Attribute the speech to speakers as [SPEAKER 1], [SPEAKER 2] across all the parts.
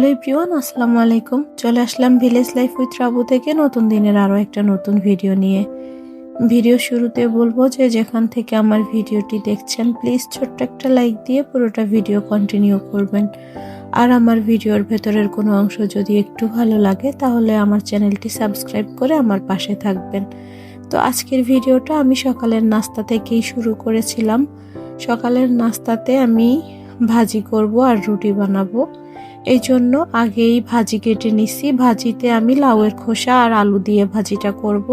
[SPEAKER 1] Hello everyone, আসসালামু আলাইকুম। চলে আসলাম ভিলেজ লাইফ উইথ রাবু থেকে নতুন দিনের আরও একটা নতুন ভিডিও নিয়ে। ভিডিও শুরুতে বলবো যে যেখান থেকে আমার ভিডিওটি দেখছেন প্লিজ ছোট্ট একটা লাইক দিয়ে পুরোটা ভিডিও কন্টিনিউ করবেন। আর আমার ভিডিওর ভেতরের কোনো অংশ যদি একটু ভালো লাগে তাহলে আমার চ্যানেলটি সাবস্ক্রাইব করে আমার পাশে থাকবেন। তো আজকের ভিডিওটা আমি সকালের নাস্তা থেকেই শুরু করেছিলাম। সকালের নাস্তাতে আমি ভাজি করব আর রুটি বানাবো। এই জন্য আগেই ভাজি কেটে নিছি। ভাজিতে আমি লাউয়ের খোসা আর আলু দিয়ে ভাজিটা করব।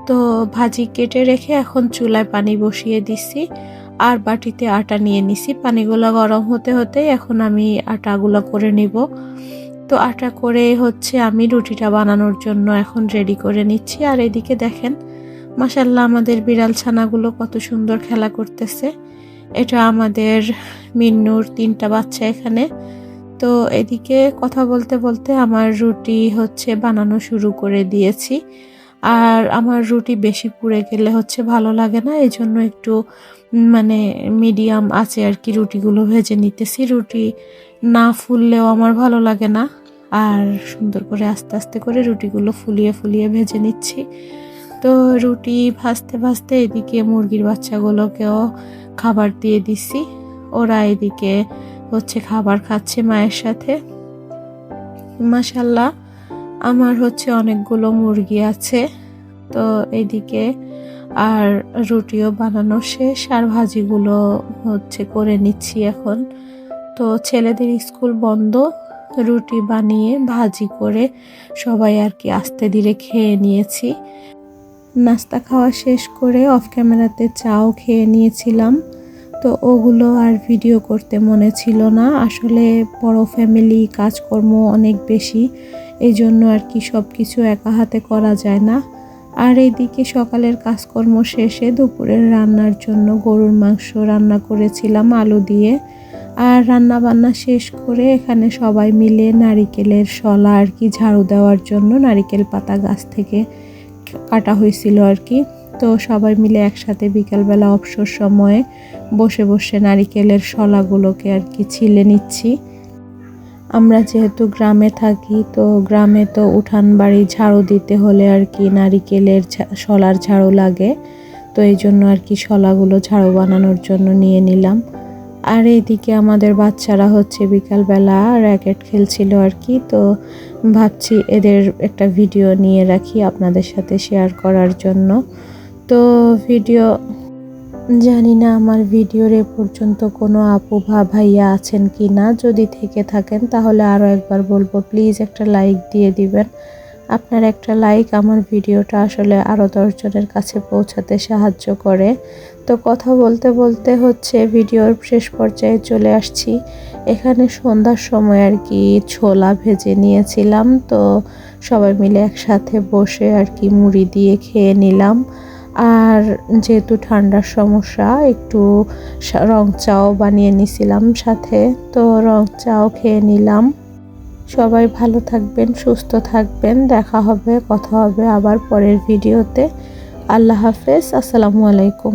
[SPEAKER 1] তো ভাজি কেটে রেখে এখন চুলায় পানি বসিয়ে দিছি আর বাটিতে আটা নিয়ে নিছি। পানিগুলো গরম হতে হতে এখন আমি আটাগুলো করে নিব। তো আটা করে আমি রুটিটা বানানোর জন্য এখন রেডি করে নিচ্ছি। আর এদিকে দেখেন মাশাআল্লাহ আমাদের বিড়াল ছানাগুলো কত সুন্দর খেলা করতেছে। এটা আমাদের মিন্নুর 3টা বাচ্চা এখানে। তো এদিকে কথা বলতে বলতে আমার রুটি বানানো শুরু করে দিয়েছি। আর আমার রুটি বেশি পুড়ে গেলে ভালো লাগে না, এই জন্য একটু মিডিয়াম আছে আর কি রুটিগুলো ভেজে নিতেছি। রুটি না ফুললেও আমার ভালো লাগে না। আর সুন্দর করে আস্তে আস্তে করে রুটিগুলো ফুলিয়ে ফুলিয়ে ভেজে নিচ্ছি। তো রুটি ভাজতে ভাজতে এদিকে মুরগির বাচ্চাগুলোকেও খাবার দিয়ে দিছি। ওরা এদিকে খাবার খাচ্ছে মায়ের সাথে। মাশাআল্লাহ আমার অনেকগুলো মুরগি আছে। তো এদিকে আর রুটিও বানানো শেষ আর ভাজিগুলো করে নিচ্ছি এখন। তো ছেলেদের স্কুল বন্ধ, রুটি বানিয়ে ভাজি করে সবাই আর কি আস্তে ধীরে খেয়ে নিয়েছি। নাস্তা খাওয়া শেষ করে অফ ক্যামেরাতে চাও খেয়ে নিয়েছিলাম। তো ওগুলো আর ভিডিও করতে মনে ছিল না, আসলে বড় ফ্যামিলি, কাজকর্ম অনেক বেশি, এই জন্য আর কি সব কিছু একা হাতে করা যায় না। আর এইদিকে সকালের কাজকর্ম শেষে দুপুরের রান্নার জন্য গরুর মাংস রান্না করেছিলাম আলু দিয়ে। আর রান্না বান্না শেষ করে এখানে সবাই মিলে নারিকেলের শলা আর কি ঝাড়ু দেওয়ার জন্য নারিকেল পাতা গাছ থেকে কাটা হয়েছিল আর কি। তো সবাই মিলে একসাথে বিকালবেলা অবসর সময়ে বসে বসে নারিকেলের শলাগুলোকে আর কি ছিলে নিচ্ছি। আমরা যেহেতু গ্রামে থাকি, তো গ্রামে তো উঠান বাড়ি ঝাড়ু দিতে হলে আর কি নারিকেলের শলার ঝাড়ু লাগে। তো এই জন্য আর কি শলাগুলো ঝাড়ু বানানোর জন্য নিয়ে নিলাম। আর এইদিকে আমাদের বাচ্চারা বিকালবেলা র্যাকেট খেলছিল আর কি। তো ভাবছি এদের একটা ভিডিও নিয়ে রাখি আপনাদের সাথে শেয়ার করার জন্য। তো ভিডিও জানি না আমার ভিডিওর এ পর্যন্ত কোনো আপু বা ভাইয়া আছেন কি না, যদি থেকে থাকেন তাহলে আরও একবার বলবো প্লিজ একটা লাইক দিয়ে দিবেন। আপনার একটা লাইক আমার ভিডিওটা আসলে আরও 10 জনের কাছে পৌঁছাতে সাহায্য করে। তো কথা বলতে বলতে ভিডিওর শেষ পর্যায়ে চলে আসছি। এখানে সন্ধ্যার সময় আর কি ছোলা ভেজে নিয়েছিলাম। তো সবাই মিলে একসাথে বসে আর কি মুড়ি দিয়ে খেয়ে নিলাম। আর যেহেতু ঠান্ডার সমস্যা একটু রং চাও বানিয়ে নিছিলাম সাথে, তো রং চাও খেয়ে নিলাম। সবাই ভালো থাকবেন, সুস্থ থাকবেন, দেখা হবে, কথা হবে আবার পরের ভিডিওতে। আল্লাহ হাফেজ, আসসালামু আলাইকুম।